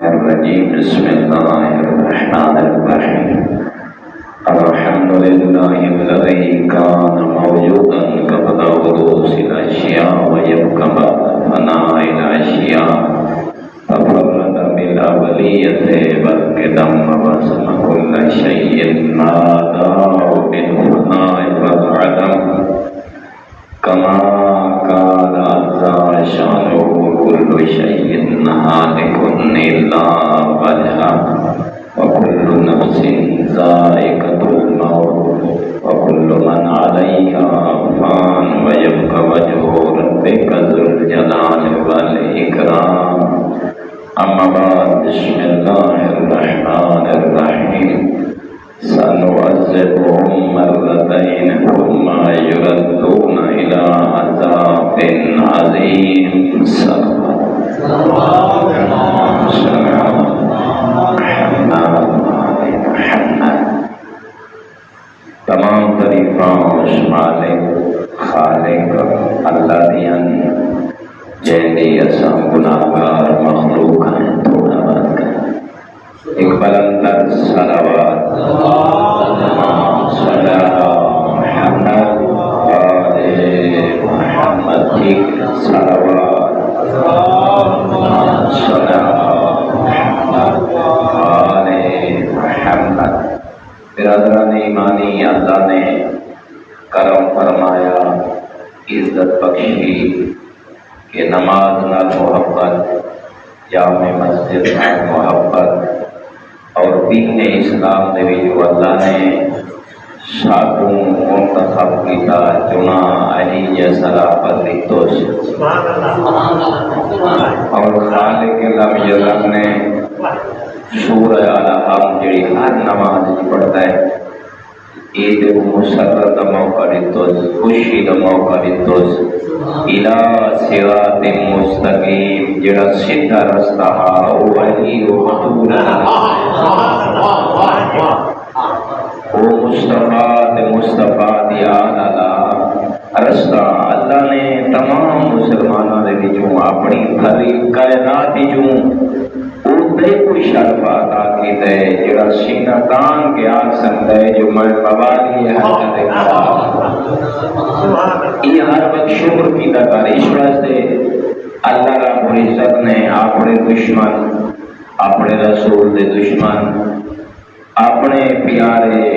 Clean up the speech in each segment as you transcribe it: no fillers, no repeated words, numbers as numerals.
الرجيم بسم الله الرحمن الرحيم الحمد لله الذي كان موجودا قبل حدوث الأشياء ويبقى بعد فناء الأشياء تفرد بالأولية والقدم وسم كل شيء ناداه بالفناء والعدم كما قال عز شانه كل شيء هالك إلا وجهه وكل نفس ذائقة الموت وكل من عليها فان ويبقى وجه ربك ذو الجلال والإكرام أما بعد بسم الله الرحمن الرحيم سنعذبهم مرتين ثم يردون إلى عذاب عظيم تمام تعریفاں اس مالک خالق اللہ دیاں جیندی اساں گناہگار مخلوق ہیں تھوڑا بات کریں ایک بلندر صلوات صلی اللہ محمد محمد کی صلوات صلی اللہ محمد برادران ایمانی اللہ نے کرم فرمایا عزت بخشی کہ نماز نال محبت جامع مسجد نال محبت اور دین اسلام دے جو اللہ نے ساتوں منتخب کیتا چنا علی صلافت دیتوش اور خالق لم یزل نے سورہ الحم جڑی ہر نماز پڑھتا ہے عید مسرت موقع دیتوش خوشی دا موقع دیتوش الہ صراط مستقیم جڑا سیدھا رستہ وہی حضور او مصطفیٰ دیان اللہ رستہ اللہ نے تمام مسلمانوں دے وچوں اپنی بھری کائنات وچوں اودے کوئی شرف عطا کیتا ہے جڑا سینہ تان کے آکھ سکتا ہے جو میں بوالی ہے حضرت یہ ہر وقت شکر کیتا کر اس واسطے اللہ رب العزت نے اپنے دشمن اپنے رسول دے دشمن اپنے پیارے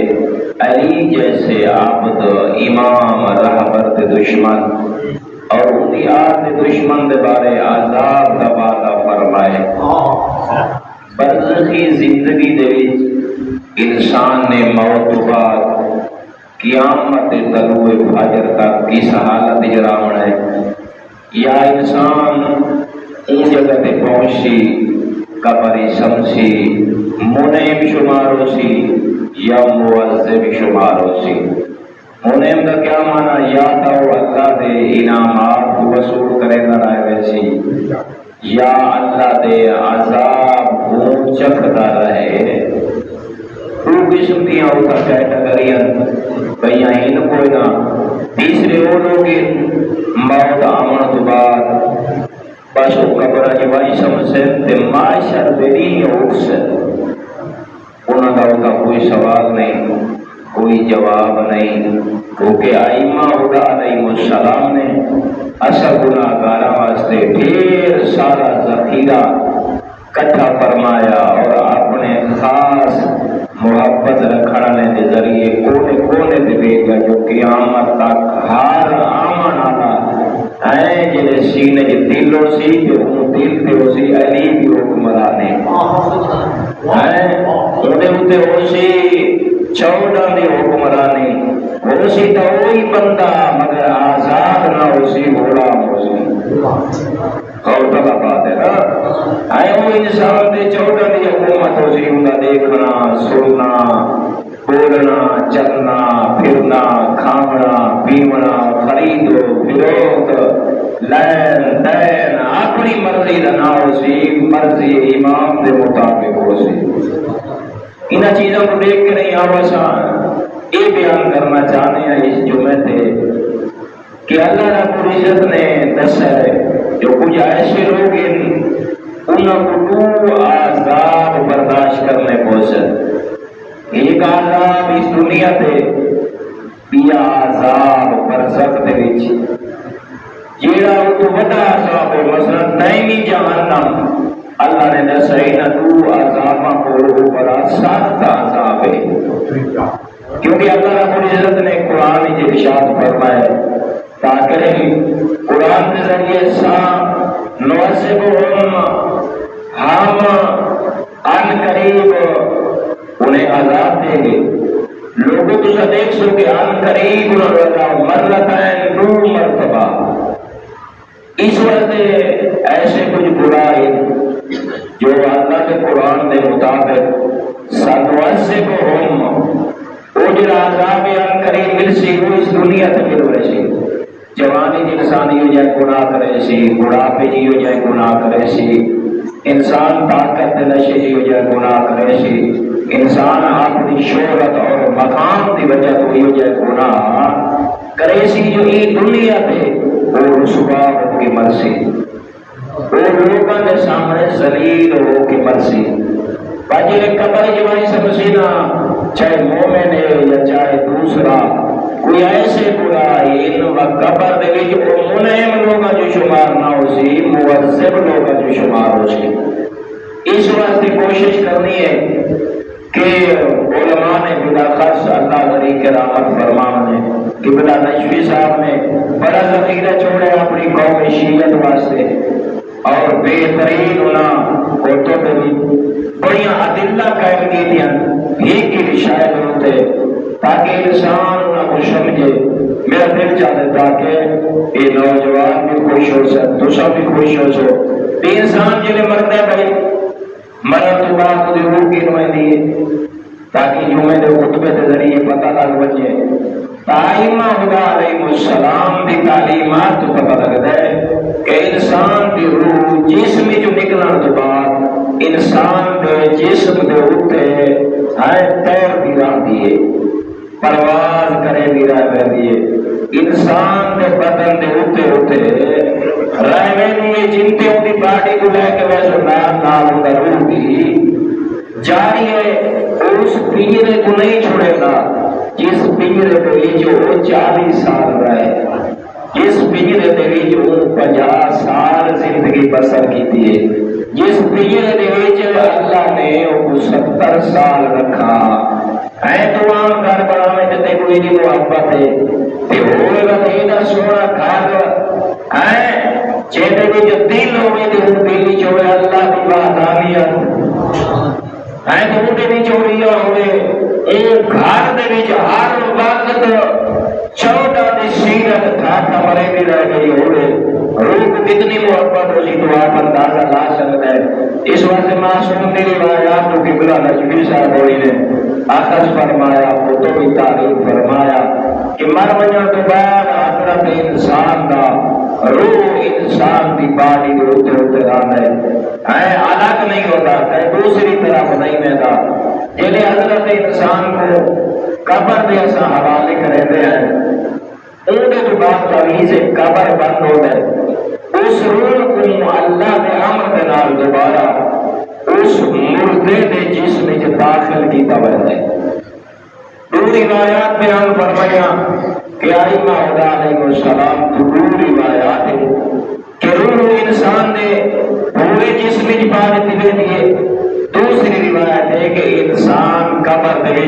علی جیسے عابد امام رہبر دے دشمن اور انہیار دے دشمن دے بارے عذاب دا وعدہ فرمائے برزخی زندگی دے وچ انسان نے موت بعد قیامت طلوع فجر تک کس حالت جراونا ہے یا انسان ان جگہ تے پہنچی قبری سمسی منعم شمار ہو سی یا معذب شمار ہو سی منعم کا کیا معنی یا تو اللہ دے انعامات وصول کرے نہ رہے ویسی یا اللہ دے عذاب بھون چکھتا رہے دو قسم کی ہوتا کیٹیگریاں کہیں ہی نہ کوئی نہ تیسرے وہ لوگ موت آمن تو بعد بس وہ قبر جوائی سمجھے تے معاشر دینی اٹھ سے انہوں کا ہوتا کوئی سوال نہیں کوئی جواب نہیں کیونکہ آئمہ ادا علیہ السلام نے اصل گناہگارہ واسطے ڈھیر سارا ذخیرہ کٹھا فرمایا اور اپنے خاص محبت رکھنے کے ذریعے کونے کونے دے بھیجا جو قیامت تک ہر آمن آنا ہے جنہیں سینے کے دلوں سی جو ان دل تے اسی علی بھی حکمرانے انہیں ہو سی 14 دی حکمرانی ہو سی تو وہی بندہ مگر آزاد نہ ہو سی غلام ہو سی اور تبا بات ہے نا وہ انسان دے 14 دی حکومت ہو سی انہیں دیکھنا سننا بولنا چلنا پھرنا کھانا پیونا خرید و فروخت لین دین اپنی مرضی کا نہ ہو سی مرضی امام دے مطابق ہو سی انہاں چیزوں کو دیکھ کے نہیں آوازان یہ بیان کرنا چاہنے ہیں اس جمعے تھے کہ اللہ رب العزت نے دس ہے جو کچھ ایسے لوگ ان کو تو ایک عذاب اس دنیا تے بیا عذاب برزخ دے وچ جیڑا او تو بڑا عذاب ہے مثلا دائمی جہنم اللہ نے دسائنا دو عذاباں کو اوپر سخت عذاب ہے کیونکہ اللہ رب العزت نے قرآن میں ارشاد فرمایا تاکہ قرآن کے ذریعے سا نواسبہم ہم ان قریب انہیں عذاب دیں گے لوگوں کو دیکھ سو کہ ان قریب مرتين 2 مرتبہ اس وقت ایسے کچھ برائی جو اللہ کے قرآن کے مطابق سنواسبہم وہ جو عذاب ان قریب مل سی وہ اس دنیا تے مل رہے سی جوانی جی انسان ہو جائے گناہ کرے سی بڑھاپے جی ہو جائے گناہ کرے سی انسان طاقت نشے جی ہو جائے گناہ کرے سی انسان اپنی شہرت اور مقام کی وجہ تو ہو جائے گناہ کرے سی جو یہ دنیا پہ وہ رسوا ہو کے مرسی وہ لوگوں کے سامنے ذلیل ہو کے مرسی باجی قبر جوانی سمجھینا چاہے مومن ہے یا چاہے دوسرا کوئی ایسے برائی ان قبر دے وچ او منعم لوگاں جو شمار نہ ہو سی معذب لوگاں جو شمار ہو سی اس واسطے کوشش کرنی ہے کہ علماء نے بالاخص اللہ علی کرامت فرمانے کہ بلا نشوی صاحب نے بڑا ذخیرہ چھوڑے اپنی قوم شیعت واسطے اور بہترین انہاں کوتوں پہ بھی بڑی عدلہ قائم کی دیا ایک کی شاید ہوتے تاکہ انسان انہاں کو سمجھے میرا دل چاہتا ہے تاکہ یہ نوجوان بھی خوش ہو سکے دوسرا بھی خوش ہو سو انسان جنہیں مرد ہے بھائی مرد تو بعد مجھے روح کی نمائندی ہے تاکہ جمعے دے خطبے کے ذریعے پتہ لگ بچے تعلیم خدا علیہ السلام کی تعلیمات تو پتہ لگتا ہے کہ انسان کی روح جسم جو نکلنا تو بعد انسان کے جسم کے اوتے ہے تیر بھی راہ دیے پرواز کرے بھی راہ دیے انسان کے بدن کے اوتے ہوتے رہنے لیے جنتے ہوتی باڈی کو لے کے ویسے نام ہوتا روح کی جاری ہے اس پنجرے کو نہیں چھوڑے گا جس پنجرے کے جو 40 سال رہے جس پنجرے کے جو 50 سال زندگی بسر کی تھی جس پنجرے کے اللہ نے 70 سال رکھا ہے تو عام گھر بڑا میں جتے کوئی نہیں محبت ہے کہ ہوئے گا تینا سونا گھر ہے جیتے بھی جو دل ہوئے تو ان دلی چھوڑے اللہ کی وحدانیت ہے تو ان بھی چھوڑیا ہوئے ایک گھر دے وچ ہر وقت 14 دی سیرت تھا مرے بھی رہ گئی ہوئے روح کتنی محبت ہو سی تو آپ اندازہ لا سکتا ہے اس واسطے معصوم دی روایات تو قبلہ نجمی صاحب ہوئی نے آخذ فرمایا خطوں کی تعریف فرمایا کہ مر وجہ تو بعد حضرت انسان کا روح انسان کی باڈی کے ہوتے رہتا ہے الگ نہیں ہوتا ہے دوسری طرف نہیں رہتا جنہیں حضرت انسان کو قبر دے ایسا حوالے کرتے ہیں ان کے بعد تعویذ قبر بند ہو گئے اس روح کو اللہ کے امر کے نال دوبارہ اس مردے کے جسم میں داخل کی طبع ہے دو روایات میں ہم فرمایا کہ ائمہ خدا علیہ السلام دو روایات ہیں کہ روح انسان نے پورے جسم میں پا دیتی ہے دوسری روایت ہے کہ انسان قبر میں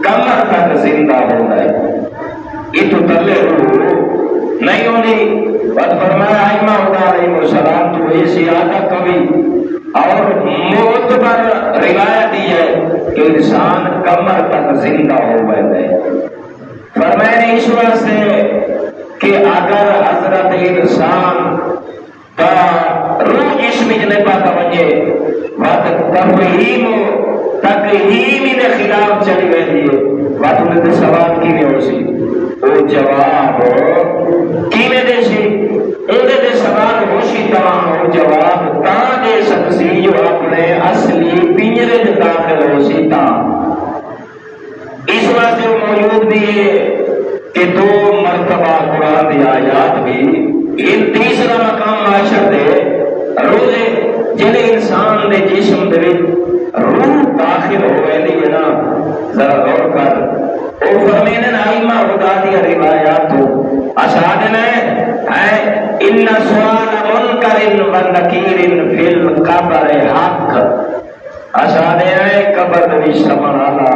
کمر تک زندہ ہوتا ہے یہ تو تلے روح نہیں ہونی بس فرمایا ائمہ خدا علیہ السلام تو ایسی عادت کبھی اور معتبر روایت یہ ہے کہ انسان کمر تک زندہ ہو گئے فرمایا اس واسطے کہ اگر حضرت انسان کا روح جسم نہیں پاتا بچے وقت تقہیم کے خلاف چلی گئی بات انہیں سوال کی نہیں ہو سی وہ جواب کی دے سی اندر سوال ہو سی تمام وہ جواب تا دے سکسی جو اپنے اصلی پنجرے میں داخل ہو سی تا اس واسطے وہ موجود بھی ہے کہ 2 مرتبہ قرآن دی آیات بھی ان تیسرا مقام معاشر دے روزے جنہیں انسان دے جسم دے روح داخل ہو گئے نا ذرا غور کر او فرمینے ائمہ خدا دی روایات اسادن ہے ان سؤال منکر و نکیر فی القبر حق اسادے ہے قبر دی سمرالا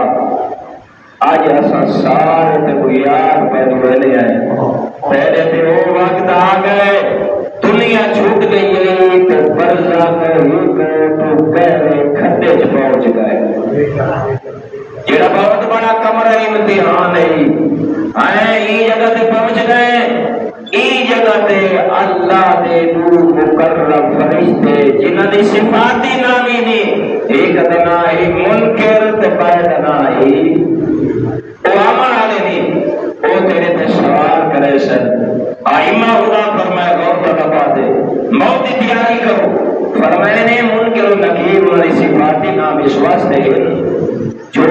آج ایسا سارے تے کوئی یاد پیدا ہوئے ہیں پہلے تے وہ وقت آ گئے دنیا چھوٹ گئی ہے تو برزخ تو پہلے کھڈے چ پہنچ گئے جڑا بہت بڑا کمرہ امتحان ہے ای جگہ تے پہنچ گئے ای جگہ تے اللہ دے نور مقرب فرشتے جنہاں دی صفات ہی نامی نہیں ایک دنا ہی منکر تے پہلا ہی وہ عمل والے نہیں وہ تیرے تے سوال کرے سن ائمہ خدا فرمائے غور کا بات ہے موت کی تیاری کرو فرمائے نے منکر و نکیر والی صفات ہی نام اس واسطے جو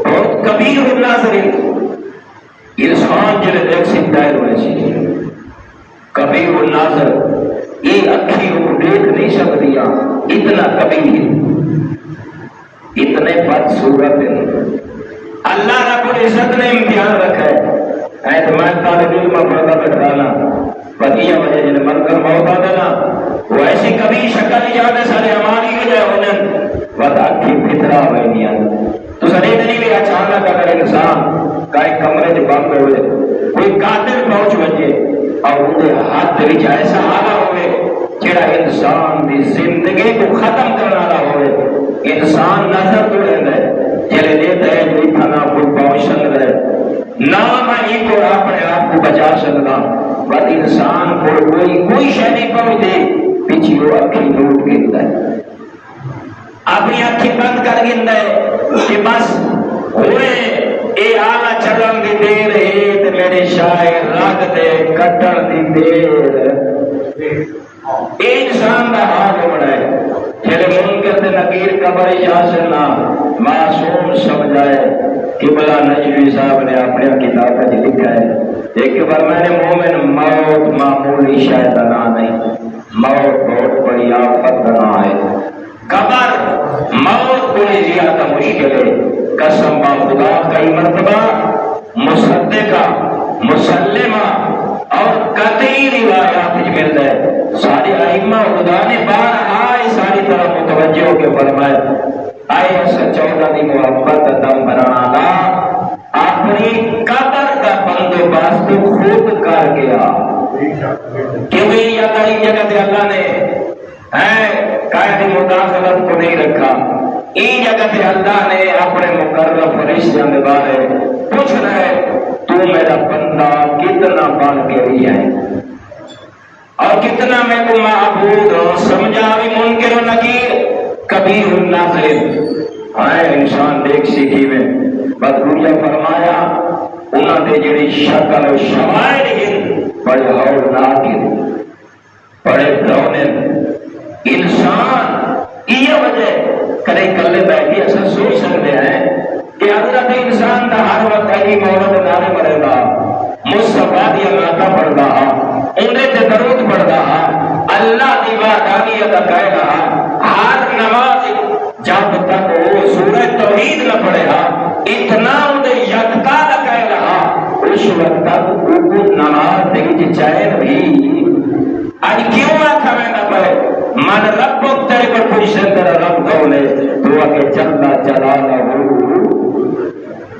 بہت کبیر الناظرین انسان جڑے دیکھ سکتا ہے ویسی کبیر الناظر یہ اکھی کو دیکھ نہیں سکتی اتنا کبیر اتنے بد صورت اللہ رب العزت نے امتحان رکھا ہے میں طالب علم پڑھتا بٹھانا پتیاں وجہ جن مر کر موت آ دینا وہ ایسی کبھی شکل جانے سارے ہماری ہو جائے ہونے بتا کی فطرہ ہوئے تو سنے نہیں بھی اچانک اگر انسان کا ایک کمرے سے بند ہوئے کوئی قاتل پہنچ بجے اور انہیں ہاتھ وچ ایسا حالہ ہوئے جڑا انسان دی زندگی کو ختم کرنا رہا ہوئے انسان نظر تو رہتا ہے جلے دیتا ہے کوئی تھانا کوئی پہنچ سکتا ہے نہ میں کو اپنے آپ کو بچا سکتا بس انسان کو کوئی شے نہیں پہنچتے پیچھے وہ اکھی لوٹ گرتا ہے اپنی اکھی بند کر گرتا ہے کہ بس ہوئے اے آلہ چلن دی دیر ہے تے میرے شاعر رگ دے کٹن دی دیر اے انسان دا حال ہونا ہے جلے منکر تے نکیر قبر جاسنا معصوم سمجھائے کہ بلا نجوی صاحب نے اپنے کتاب میں لکھا ہے ایک بار میں نے مومن موت معمولی شاید نہ نہیں موت بہت بڑی آفت نہ ہے قبر موت بڑی زیادہ مشکل ہے قسم با خدا کئی مرتبہ مصدقہ مسلمہ اور قطعی روایات ملتا ہے سارے ائمہ خدا نے بارہا ساری طرح متوجہ ہو کے فرمائے آئے سچودہ دی محبت دم بنانا دا اپنی قبر کا بندوبست خود کر گیا کیوں یہ کئی جگہ تے اللہ نے قائد مداخلت کو نہیں رکھا این جگہ تے اللہ نے اپنے مقرب فرشتوں کے بارے پوچھ رہے تو میرا بندہ کتنا بن کے بھی ہے اور کتنا میں کو معبود سمجھا بھی منکر و نکیر کبیر الناظرین انسان دیکھ سیکھی میں بدگویا فرمایا انہوں نے جڑی شکل و شمائل ہیں بڑے ہولناک بڑے ڈرونے انسان یہ وجہ کرے کلے بیٹھی ایسا سوچ سکتے ہیں کہ حضرت انسان کا ہر وقت علی مولد نارے مرے گا مصطفیٰ دی ناتا پڑھ رہا انہیں تے درود پڑھ رہا اللہ دی وحدانیت کہے گا ہر نماز جب تک وہ سورہ توحید نہ پڑھے گا اتنا انہیں یکتا نہ کہے گا اس وقت تک وہ نماز دیکھ چین بھی آج کیوں آتا میں نہ پڑھے من رب تیرے پر پوچھن تیرا رب کون ہے تو آگے چلنا چلا نہ ہو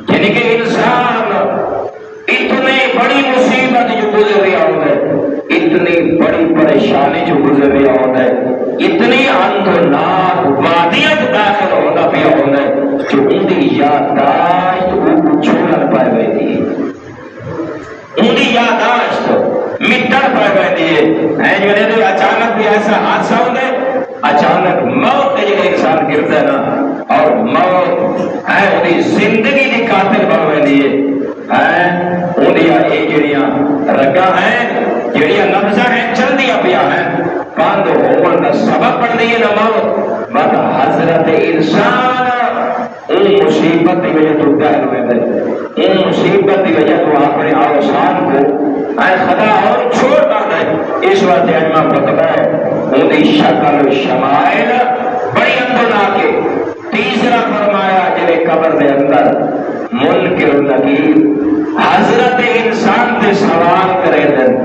یعنی کہ انسان اتنی بڑی مصیبت جو گزر رہا ہوتا ہے اتنی بڑی پریشانی جو گزر رہا ہوتا ہے اتنی اندرناک وادیت داخل ہوتا پیا ہوتا ہے جو ان کی یادداشت وہ چھوڑ پائے گئی تھی ان کی یادداشت مٹر پائے گئی تھی جو اچانک بھی ایسا حادثہ ہوتا ہے اچانک موت کے جگہ انسان گرتا ہے نا اور موت ہے انہیں زندگی کی قاتل بن گئی ہے انہیں یہ جڑیاں رگاں ہیں جڑیاں نبضاں ہیں چل دیا پیا ہیں بند ہونے کا سبب بن رہی ہے نا موت بس حضرت انسان ان مصیبت کی وجہ تو ظاہر ہوئے گئے ان مصیبت کی وجہ تو اپنے اوسان کو خدا اور چھوڑ پاتا ہے اس وقت اجماع بتتا ہے انہیں شکل و شمائل بڑی اندرناک کے تیسرا فرمایا جنہیں قبر دے اندر منکر و نکیر حضرت انسان تے سوال کرے دن،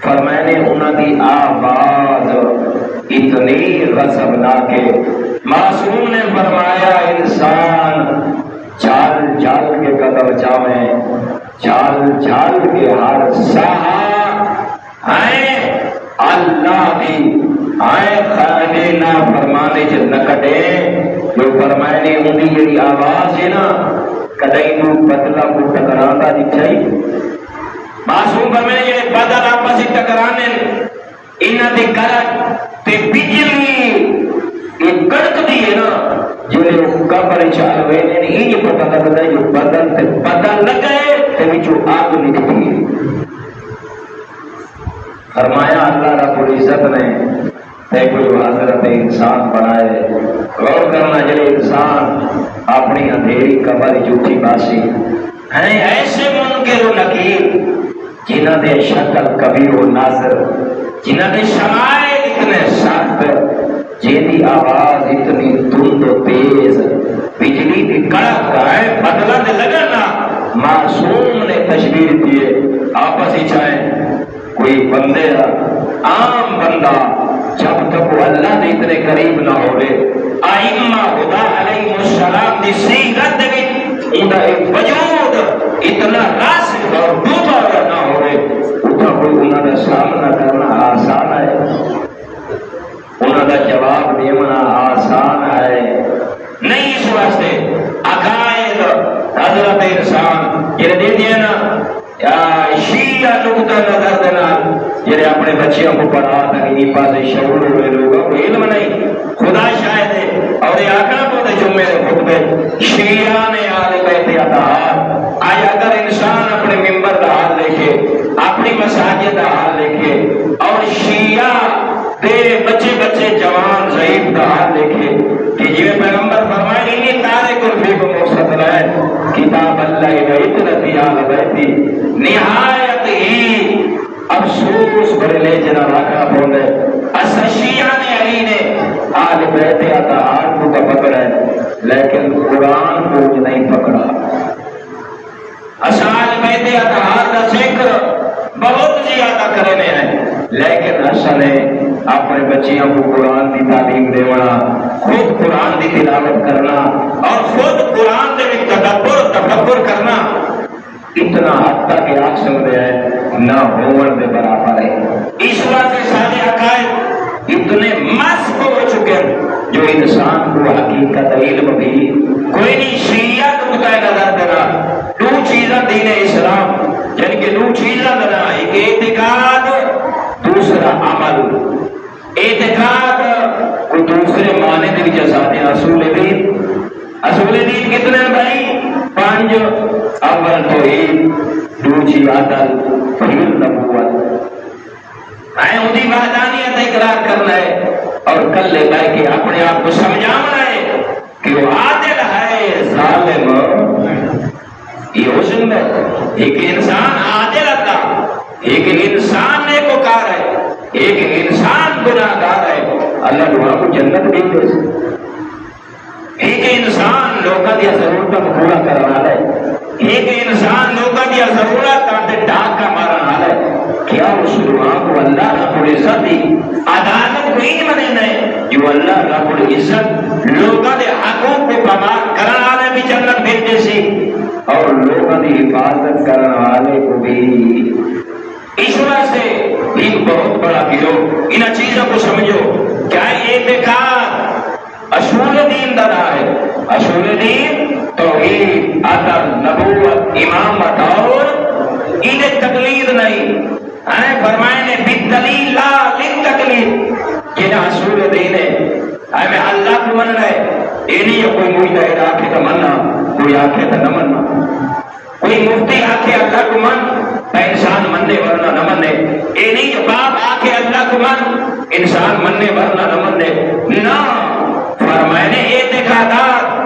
فرمائے انہاں دی آواز اتنی غضبناک ہے، معصوم نے فرمایا انسان چال چال کے قدم چاویں، چال چال کے ہر ساہا آئے اللہ دی آئے خانے نہ فرمانے چ نہ کٹے، جو فرمائے نے ان کی جڑی آواز ہے نا کدی نو بدلا کو ٹکرانا دکھا ہی معصوم فرمائے جڑے بدل آپس ٹکرانے انہاں دی کڑک تے بجلی یہ کڑکدی ہے نا جڑے قبر چال ہوئے نے یہ پتہ لگتا ہے جو بدل تے بدل لگے تے وچوں آگ نکلتی ہے۔ فرمایا اللہ رب العزت نے تے کوئی حضرت انسان بنائے، غور کرنا جڑے انسان اپنی اندھیری قبر جھوٹی باسی ہیں ایسے منکر و نکیر جنہ دے شکل کبیر و ناظر، جنہ دے شمائل اتنے سخت، جیدی آواز اتنی دھند و تیز، بجلی کی کڑک ہے بدلا دے لگنا، معصوم نے تشبیر دیے آپس ہی چاہیں کوئی بندے عام بندہ جب تک وہ اللہ دے اتنے قریب نہ ہوئے ائمہ خدا علیہ السلام دی سیرت دے ان کا ایک وجود اتنا راسخ اور ڈوبا نہ ہوئے اتنا کوئی انہوں کا سامنا کرنا آسان ہے، انہوں کا جواب دینا آسان ہے نہیں۔ اس واسطے عقائد حضرت انسان یہ دے دیا نا شیعہ نقطہ نظر دینا جنہیں اپنے بچیوں کو پڑھا تک پاس شعور ہوئے لوگوں کو علم نہیں، خدا شاہد ہے اور یہ آقا بہت جمعے خطبے شیعہ نے آل بیت اطہار آج اگر انسان اپنے ممبر کا حال لکھے اپنی مساجد کا حال لکھے اور شیعہ دے بچے بچے جوان ضعیف کا حال لکھے کہ جی پیغمبر فرمائے انہیں تارے قرفی کو مقصد ہے کتاب اللہ اتنی آل بیتی نہایت ہی افسوس بڑے لے جنا راکھا بولے اصل شیعہ نے علی نے آل بیت اطہار کو تو پکڑا ہے لیکن قرآن کو نہیں پکڑا۔ آل بیت اطہار کا ذکر بہت زیادہ کرنے ہیں لیکن اصل ہے اپنے بچیوں کو قرآن کی تعلیم دینا، خود قرآن کی تلاوت کرنا اور خود قرآن کے تدبر تفکر کرنا اتنا حد تک آ سکتے ہیں نہ ہومن دے برابر ہے۔ اس واسطے سارے عقائد اتنے مست ہو چکے ہیں جو انسان کو حقیقت علم بھی کوئی نہیں۔ شیعہ نقطہ نظر دینا دو چیزاں دین اسلام جن کے دو چیزاں دینا، ایک اعتقاد دوسرا عمل۔ اعتقاد کوئی دوسرے معنی دے وچ ساڈے اصول دین کتنے بھائی؟ پانچ، اول توحید، دوسری عدل، پھر نبوت، اودی وحدانیت اقرار کرنا ہے اور کلے بیٹھ کے اپنے آپ کو سمجھانا ہے کہ وہ عادل ہے ظالم یہ ہو سکتا ہے۔ ایک انسان عادل تھا، ایک انسان نیکوکار ہے، ایک انسان گناہگار ہے، اللہ دعا کو جنت دے دے۔ ایک انسان لوگوں کی ضرورت کو پورا کرنا ہے، ایک انسان لوگوں کی ضرورت آتے ڈاک کا مارنا ہے۔ کیا اس دعا کو اللہ رب العزت دی عدالت کو ہی بنے نہیں جو اللہ رب العزت لوگوں کے حقوق کو پامال کرنے والے بھی جنت بھیجے سی اور لوگوں کی حفاظت کرنے والے کو بھی۔ اس واسطے ایک بہت بڑا گروہ ان چیزوں کو سمجھو کیا اعتقاد اصول دین دادا ہے۔ اصول دین توحید، عدل، نبوت، امامت اور انہیں تقلید نہیں فرمائے نے بالدلیل لا للتقلید۔ یہ اصول دین ہے ہمیں اللہ کو مننا ہے، یہ نہیں کوئی مجتہد آکھے تو مننا، کوئی آکھے تو نہ مننا، کوئی مفتی آکھے اللہ کو من انسان مننے ورنہ نہ مننے، یہ نہیں باپ آکھے اللہ کو من انسان مننے ورنہ نہ مننے، نہ فرمائے نے اعتقادات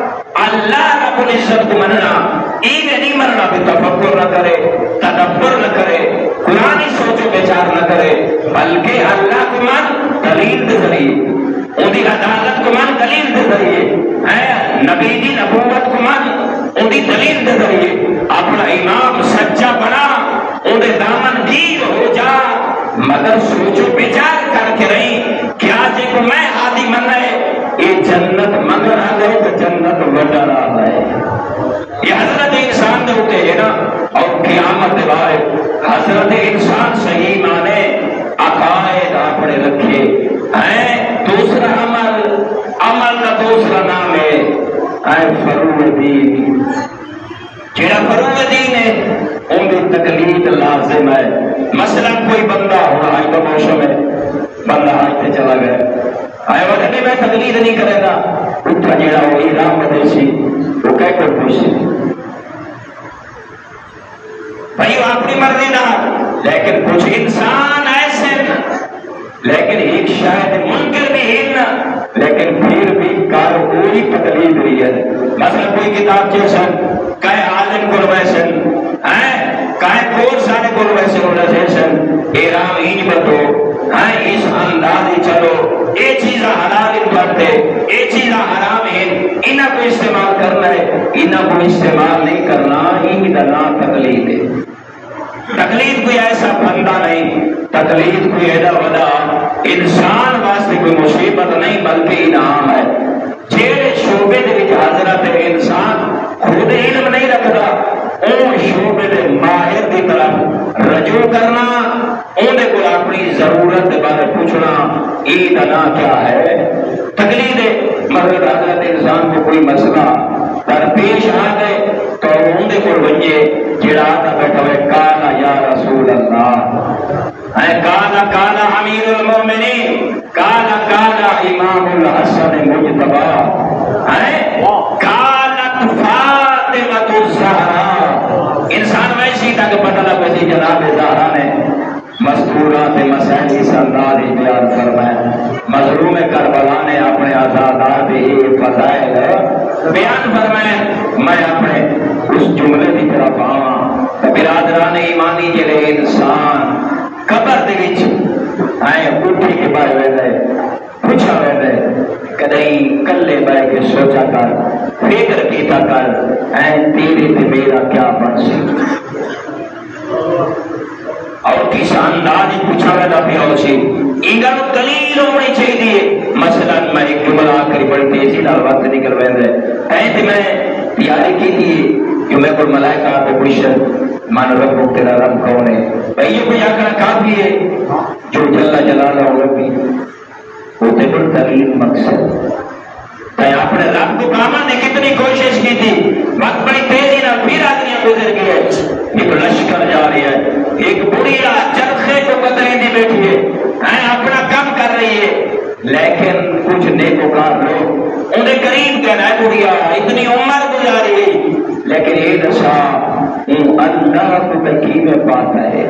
اللہ رب العزت کو مننا، یہ نہیں مننا کہ تفکر نہ کرے، تدبر نہ کرے، قرآنی سوچ و بچار نہ کرے، بلکہ اللہ کو من دلیل کے ذریعے، ان کی عدالت کو من دلیل کے ذریعے، نبی دی نبوت کو من اگر سوچو بچار کر کے رہی کیا جی کو میں ہادی من رہے یہ جنت من رہا ہے تو جنت وڈا رہا ہے. یہ حضرت انسان دے ہوتے ہے نا. اور قیامت بارے حضرت انسان صحیح مانے عقائد اپنے رکھے ہیں. دوسرا عمل کا دوسرا نام ہے فروع دین. جڑا فروع دین ہے ان کی تقلید لازم ہے. مثلا کوئی بندہ ہو آج کا موسم ہے بندہ آج سے چلا گیا آئے وقت نہیں میں تقلید نہیں کرے گا اٹھا جڑا وہ ایرام بدیسی وہ کہہ کر خوش بھائی وہ اپنی مرضی نہ. لیکن کچھ انسان ایسے لیکن ایک شاید منکر بھی ہے لیکن پھر بھی کار کوئی تقلید رہی ہے. مثلا کوئی کتاب جیسن کہے عالم کو ویسن کہے کور سارے کو ویسن ہونا جیسن ایرام ہی نہیں بتو اس انداز ہی چلو یہ چیزیں حلال پڑھتے یہ چیزیں حرام ہیں انہاں کو استعمال کرنا ہے انہاں کو استعمال نہیں کرنا. ان کا نام تقلید ہے. تقلید کوئی ایسا بندہ نہیں تقلید کوئی ایڈا بڑا انسان واسطے کوئی مصیبت نہیں بلکہ انعام ہے. جہے شعبے کے حضرت انسان خود علم نہیں رکھتا ان شعبے کے ماہر کی طرف رجوع کرنا انہیں کو اپنی ضرورت کے بارے پوچھنا یہ نام کیا ہے تقلید ہے. مگر حضرت انسان کو کوئی مسئلہ درپیش آ گئے تو انہیں کو بنجے جڑا آتا بیٹھا ہوئے کالا یا رسول اللہ کالا کالا امیر المومنین کالا کالا امام الحسن مجتبی کالت فاطمۃ الزہرا. انسان ویسی تک پتہ نہ پسی جناب زہرا نے مذکورات مسائل اس انداز ہی بیان فرمائے. مظلوم کربلا نے اپنے آزادار بھی فضائل بیان فرمائے. میں اپنے اس جملے کی طرف آواں برادران ایمانی جڑے انسان قبر دے وچ اٹھی کے باہر ویلے پوچھا ویلے کدیں کلے بیٹھ کے سوچا کر فکر کیتا کر تیرے تے میرا کیا بن سکتا اور کس انداز پوچھا ویلا پیا اسی انگل دلیل ہونی چاہیے. مثلا میں ایک جملہ آخری بڑی تیزی نال وقت نکل ویندے تے میں تیاری کی تھی کہ میں کوئی ملائکہ پہ پوچھن من رب تیرا رب کون ہے بھائی یہ کوئی آخر کافی ہے جو جل جلالہ ربی وہ تے بڑی دلیل مقصد تے اپنے رب کو پانا نے کتنی کوشش کی تھی وقت بڑی تیزی نال پھر آدمیاں گزر گئے ایک لشکر جا رہی ہے ایک بڑھیا چرخے کو قطرے دی بیٹھی ہے اپنا کام کر رہی ہے لیکن کچھ نیکوکار لوگ انہیں قریب کہنا ہے بڑھیا اتنی عمر گزاری لیکن یہ دشا اللہ کو تقیم پاتا ہے.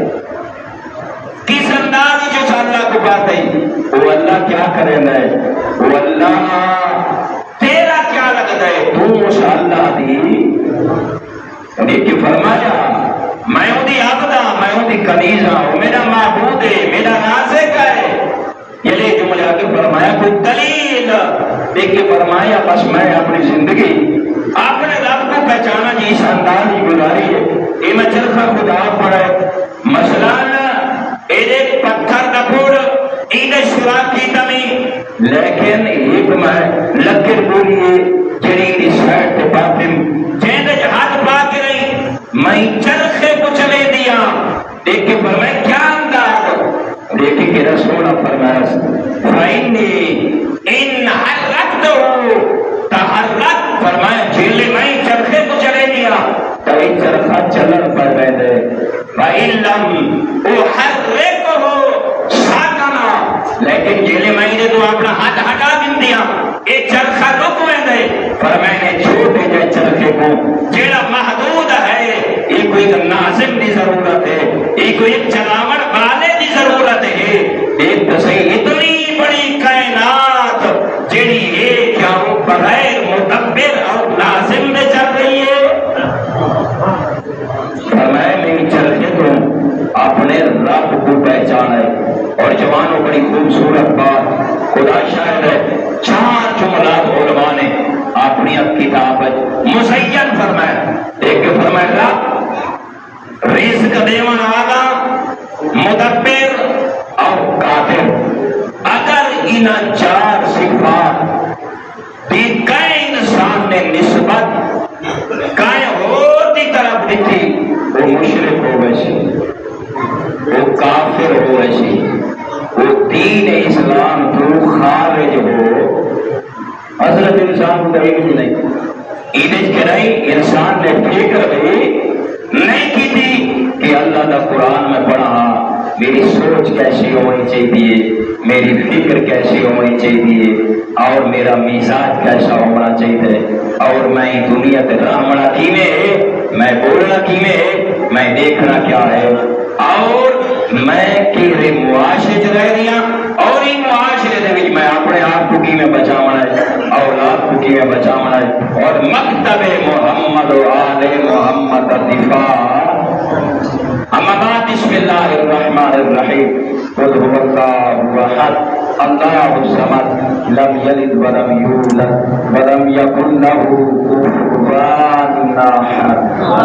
کس انداز جو اللہ کو پاتا ہے وہ اللہ کیا کرے گا وہ اللہ تیرا کیا لگتا ہے تو اس اللہ دی فرمایا میں ہوں دی عبدہ میں ہوں دی کنیزہ وہ میرا معبود ہے میرا نازک ہے. یہ جملہ کے فرمایا کوئی دلیل دیکھ کے فرمایا بس میں اپنی زندگی اپنے رب کو پہچانا جی اس انداز کی گزاری ہے. یہ میں چرخا خدا پڑے مثلا ایک پتھر کا پھوڑ اینے سوا کی تمی لیکن ایک میں لکر بولیے جڑی سائڈ کے باطن جیندے ہاتھ پا کے رہی میں چرخے کو چلے دیا دیکھ کے فرمایا کیا انداز دیکھیں کہ رسول فرمایا فَإِنِّي إِنْ حَرَّكْتُهُ تَحَرَّكْ فرمایا جیلے میں چرخے کو چلے دیا تو یہ چرخہ چلن پر بیدے فَإِن لَمْ أُحَرِّكُهُ سَاكَنَا لیکن جیلے میں نے تو اپنا ہاتھ ہٹا دن دیا یہ چرخہ رک بیدے فرمایا چھوٹے جائے چرخے کو جیڑا محدود ہے یہ کوئی ناظم دی ضرورت ہے یہ کوئی چلاوڑ والے دی ضرورت ہے. ایک تو صحیح اتنی بڑی کائنات جیڑی ایک کیا وہ بغیر مدبر اور ناظم میں چل رہی ہے فرمائے میری چرخے تو اپنے رب کو پہچانا ہے. اور جوانوں بڑی خوبصورت بات خدا شاید ہے 4 جملات علماء نے اپنی کتاب مزین فرمایا. ایک فرمایا رب رزق دیون والا مدبر انہ چار صفات دی کئے انسان نے نسبت کائے ہوتی طرف دیتی، وہ مشرک ہو ویسی، وہ کافر ہو ویسی، وہ دین اسلام تو خارج ہو۔ حضرت انسان کو ایک ہی نہیں ایدج کے نہیں، انسان نے فکر بھی نہیں کی تھی کہ اللہ کا قرآن میں پڑھا میری سوچ کیسی ہونی چاہیے، میری فکر کیسی ہونی چاہیے، اور میرا مزاج کیسا ہونا چاہیے، اور میں دنیا تے رہنا کیویں، میں بولنا کیویں، میں دیکھنا کیا ہے، اور میں کیڑے معاشرے چ رہ رہی ہوں، اور ان معاشرے دے وچ میں اپنے آپ کو کیویں بچاونا ہے، اولاد کو کیویں بچاونا ہے، اور مکتب محمد و آل محمد دفاع۔ اما بعد، بسم اللہ الرحمن الرحیم، قل هو اللہ احد اللہ الصمد لم یلد ولم یولد ولم یکن له کفوا احد۔